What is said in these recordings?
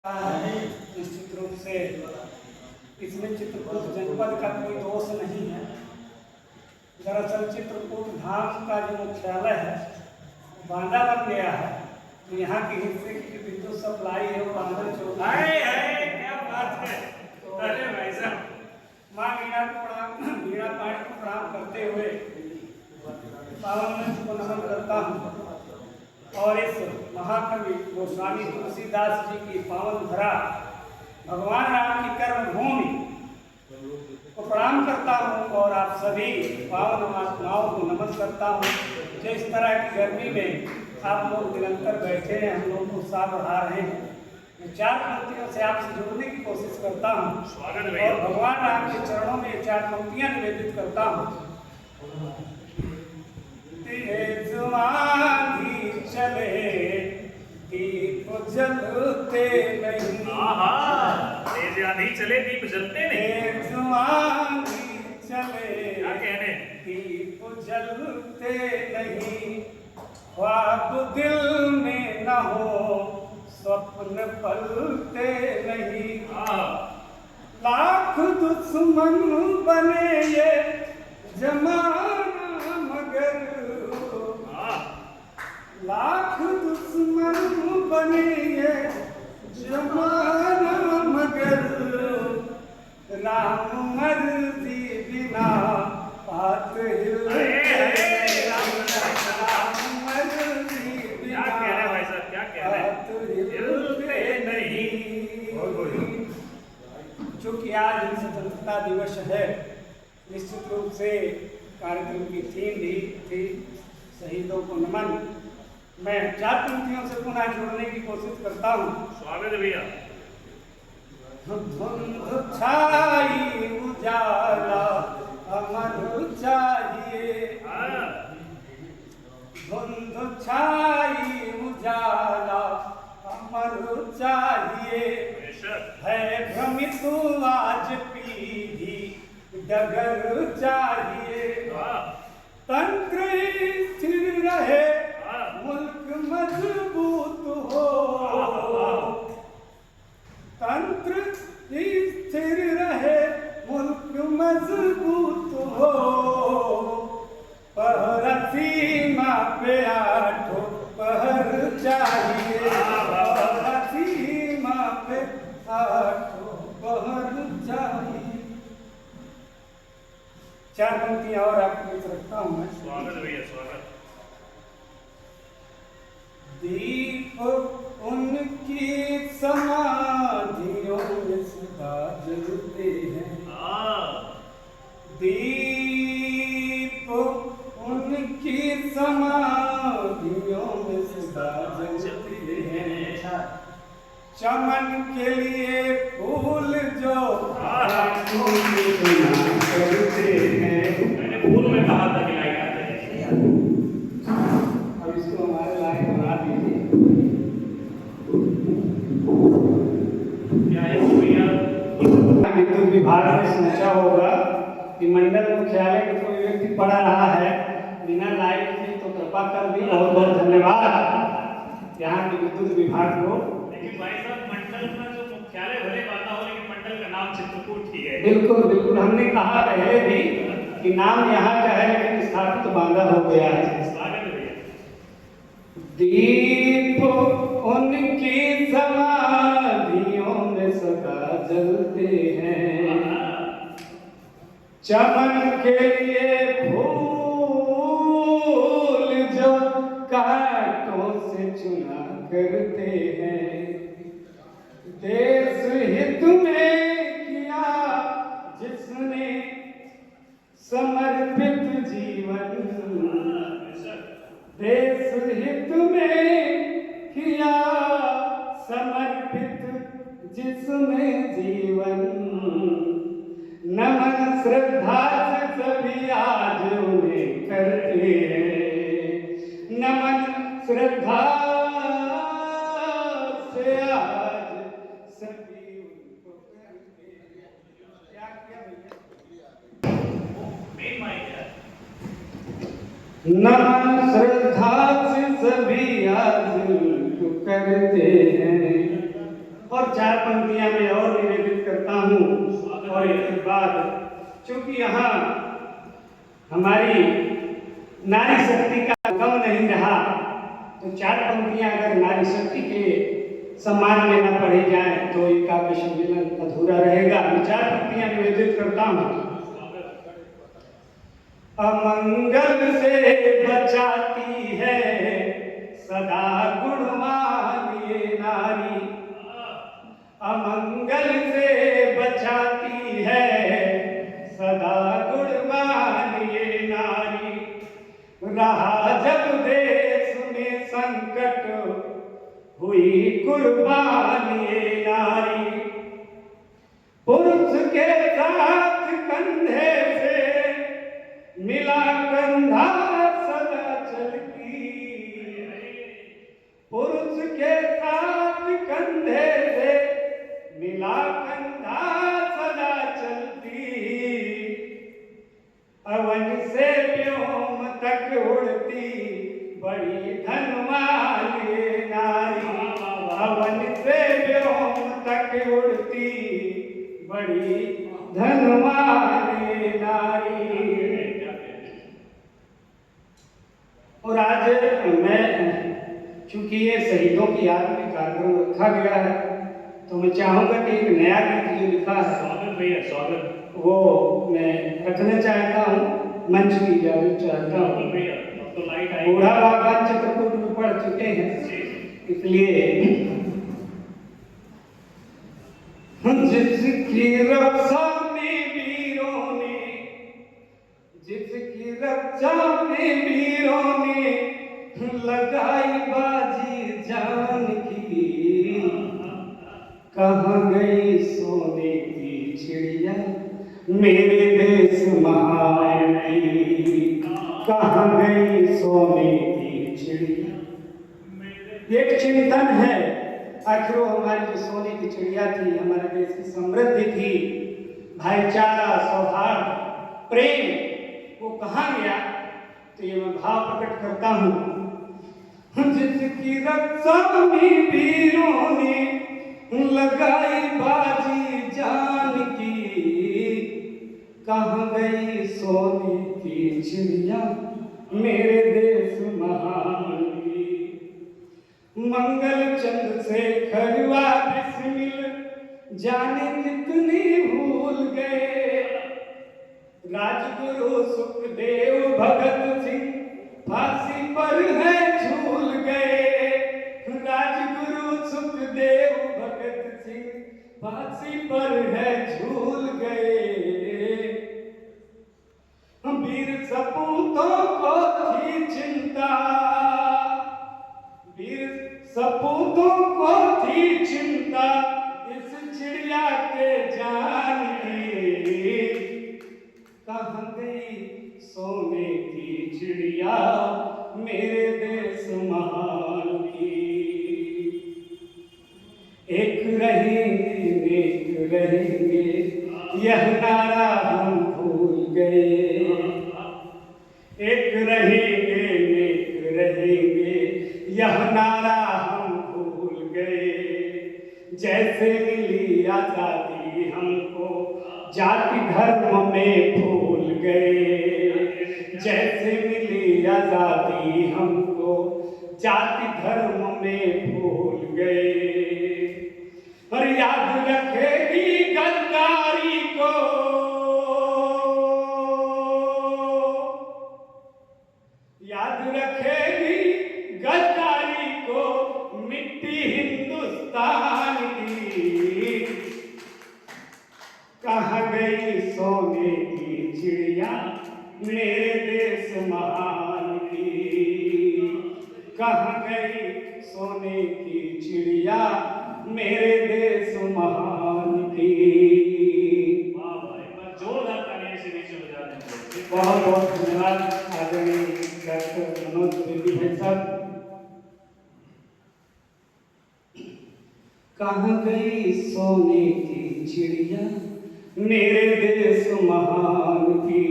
निश्चित रूप से इसमें चित्रकूट जनपद का कोई दोष नहीं है। दरअसल चित्रकूट धाम का जो मुख्यालय है बांदा बन गया है, तो यहाँ के हिस्से की विद्युत सप्लाई है वो बांदा चौक है। क्या बात है। तो अरे भाई साहब माँ वीणा पाठ को प्रणाम करते हुए पावन मंच को नमन करता हूँ और इस महाकवि गोस्वामी तुलसीदास जी की पावन धरा भगवान राम की कर्म भूमि को प्रणाम करता हूँ और आप सभी पावन आत्माओं को नमन करता हूँ जो इस तरह की गर्मी में आप लोग निरंतर बैठे हैं, हम लोग उत्साह बढ़ा रहे हैं। मैं चार पंक्तियों से आपसे जुड़ने की कोशिश करता हूँ और भगवान राम के चरणों में चार पंक्तियाँ निवेदित करता हूँ। चले दीप जलते नहीं, तेज आंधी चले दीप जलते नहीं, चले क्या कहने दीप जलते नहीं, ख्वाब दिल में न हो स्वप्न पलते नहीं, लाख दुश्मन बने ये जमाना मगर, लाख दुश्मन बने ये जमाना मगर, राम मर्जी बिना पात हिलते, राम मर्जी बिना पात हिलते नहीं। चूंकि आज स्वतंत्रता दिवस है, निश्चित रूप से कार्यक्रम की थीम भी थी शहीदों को नमन। मैं चार पंक्तियों से पुनः जोड़ने की कोशिश करता हूँ। स्वागत भैया। धुंध छाई उजाला अमर चाहिए, धुंध छाई उजाला अमर चाहिए, है भ्रमित आज पीढ़ी डगर चाहिए, तंत्र स्थिर रहे मुल्क मजबूत हो, तंत्र स्थिर रहे मुल्क मजबूत हो, पहरा सीमा पे आठों पहर चाहिए, पहरा सीमा पे आठों पहर चाहिए। चार पंक्तियां और आपको बीच रखता हूं मैं। स्वागत भैया स्वागत। दीप उनकी समाधियों में सदा जलते हैं, दीप उनकी समाधियों में सदा जलते हैं, चमन के लिए फूल जो करते हैं। मैंने फूल में कहा था कि लाइट आ जाएगी, अब इसको हमारे लायक बना दीजिए। क्या है भैया? विद्युत विभाग ने सोचा होगा कि मंडल मुख्यालय में कोई व्यक्ति पढ़ा रहा है बिना लाइट के, तो कृपा कर दी। बहुत बहुत धन्यवाद यहाँ के विद्युत विभाग को। लेकिन भाई साहब मंडल का जो मुख्यालय भले बांदा हो, लेकिन मंडल का नाम चित्रकूट ही है। बिल्कुल बिल्कुल, हमने कहा पहले भी कि नाम यहाँ का है लेकिन स्थापित बांदा हो गया है। स्वागत भैया। दीप उनकी समाधियों में सदा जलते हैं, चमन के लिए फूल जो कांटों से चुना करते हैं, देश हित में किया जिसने समर्पित जीवन, देश हित में किया समर्पित जिसने जीवन, नमन श्रद्धा से सभी आज उन्हें करते हैं, नमन श्रद्धा से आज सभी उनको करते हैं। क्या किया भैया? नमन श्रद्धा से सभी आज करते हैं और 4 पंक्तियां मैं और निवेदित करता हूँ। और इसके बाद चूंकि यहाँ हमारी नारी शक्ति का कम नहीं रहा, तो 4 पंक्तियां अगर नारी शक्ति के सम्मान में न पढ़ी जाए तो ये काव्य सम्मेलन अधूरा रहेगा। मैं 4 पंक्तियां निवेदित करता हूँ। अमंगल से बचाती है सदा गुणवान ये नारी, अमंगल से बचाती है सदा गुणवान ये नारी। रहा जब देश में संकट हुई कुर्बान ये नारी। पुरुष के साथ कंधे से मिला कंधा सदा चलती, पुरुष के साथ कंधे से मिला कंधा सदा चलती। अवन से व्योम तक उड़ती बड़ी धनवान ये नारी, अवन से व्योम तक उड़ती बड़ी धनवान ये नारी। और आज मैं चूंकि ये शहीदों की याद में कार्यक्रम रखा गया है, तो मैं चाहूंगा कि एक नया गीत जो लिखा है, स्वागत भैया स्वागत, वो मैं रखना चाहता हूँ, मंच की इजाजत चाहता हूँ। भैया अब तो लाइट आई। बूढ़ा बाबा चित्रकूट में पढ़ चुके हैं, इसलिए जिसकी रक्षा में वीरों ने, जिसकी रक्षा में वीरों ने लगाई बाजी जान की, कहाँ गई सोने की चिड़िया मेरे देश महान की, कहाँ गई सोने की चिड़िया। एक चिंतन है, आखिर वो हमारी जो सोने की चिड़िया थी, हमारे देश की समृद्धि थी, भाईचारा, सौहार्द, प्रेम, वो कहाँ गया? तो ये मैं भाव प्रकट करता हूँ। जिसकी रक्षा में वीरों ने लगाई बाजी जान की, कहाँ गई सोने की चिड़िया मेरे देश महान की। मंगल चंद्र से खरवा बिस्मिल जाने कितनी भूल गए, राजगुरु सुखदेव भगत सिंह फांसी पर है झूल गए, राजगुरु सुखदेव भगत सिंह फांसी पर है झूल गए। वीर सपूतों को थी चिंता, वीर सपूतों को थी चिंता इस चिड़िया के जान की, कहाँ गई सोने की चिड़िया मेरे देश महान की। एक रहेंगे नेक रहेंगे यह नारा हम भूल गए, एक रहेंगे नेक रहेंगे यह नारा हम भूल गए। जैसे मिली आजादी हमको जाति धर्म में भूल गए, जैसे मिली आजादी हमको जाति धर्म में भूल गए। पर याद रखेगी गद्दारी को, याद रखेगी गद्दारी को मिट्टी हिंदुस्तान की, कहाँ गई सोने की चिड़िया मेरे देश महान की, कहाँ गई सोने की चिड़िया मेरे देश महान की। वाह भाई, जोरदार तालियां से नीचे बजा दें। बहुत बहुत धन्यवाद आदरणीय डॉक्टर मनोज द्विवेदी भाई साहब। कहाँ गई सोने की चिड़िया मेरे देश महान की।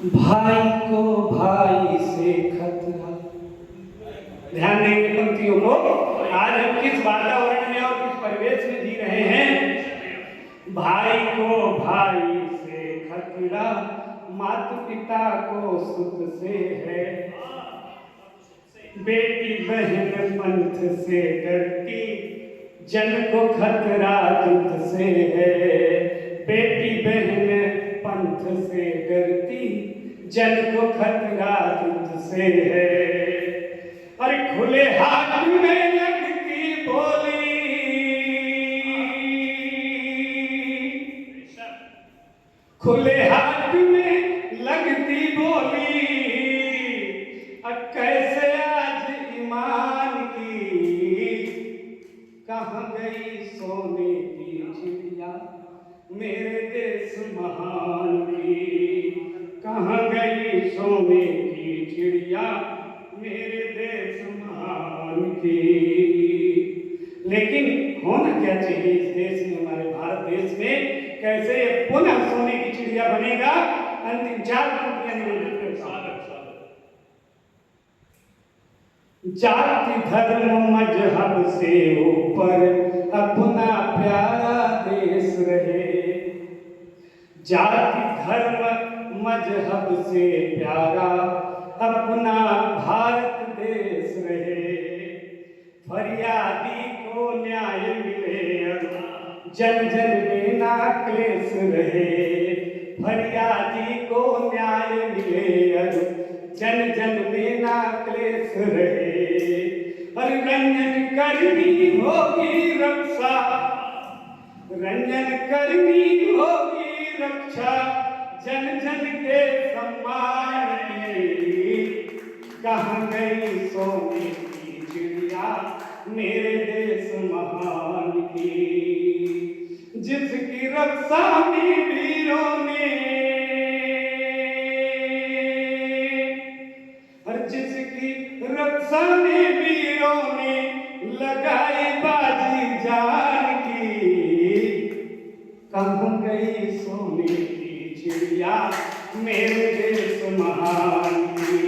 भाई को भाई से खतरा। ध्यान देंगे पंक्तियों को। आज हम किस वातावरण में और किस परिवेश में जी रहे हैं। भाई को भाई से खतरा, माता पिता को सुख से है, बेटी बहन पंथ से डरती, जन को खतरा दुख से है। बेटी बहन पंथ से डरती, जन को खतरा दुख से है। अरे खुले हाथ में लगती बोली, खुले हाथ में लगती बोली, कैसे आज ईमान की, कहाँ गई सोने की चिड़िया मेरे देश महान की, कहाँ गई सोने की चिड़िया मेरे देश महान की। लेकिन होना क्या चाहिए इस देश में, हमारे भारत देश में कैसे पुनः सोने की चिड़िया बनेगा। अंतिम 4 पंक्तियां निवेदित करता हूं। जाति धर्म मजहब से ऊपर अपना प्यारा देश रहे, जाति धर्म मजहब से प्यारा अपना भारत देश रहे। फरियादी को न्याय मिले, जन जन में ना क्लेश रहे। फरियादी को न्याय मिले, जन जन में ना क्लेश रहे। और रंजन करनी होगी रक्षा, रंजन करनी होगी रक्षा, जन जन के सम्मान की, कहाँ गई सोने की चिड़िया मेरे देश महान की। जिसकी रक्षा में वीरों ने, और जिसकी रक्षा में वीरों ने लगाई बाजी जान की, कहाँ गई सोने की चिड़िया मेरे देश महान की।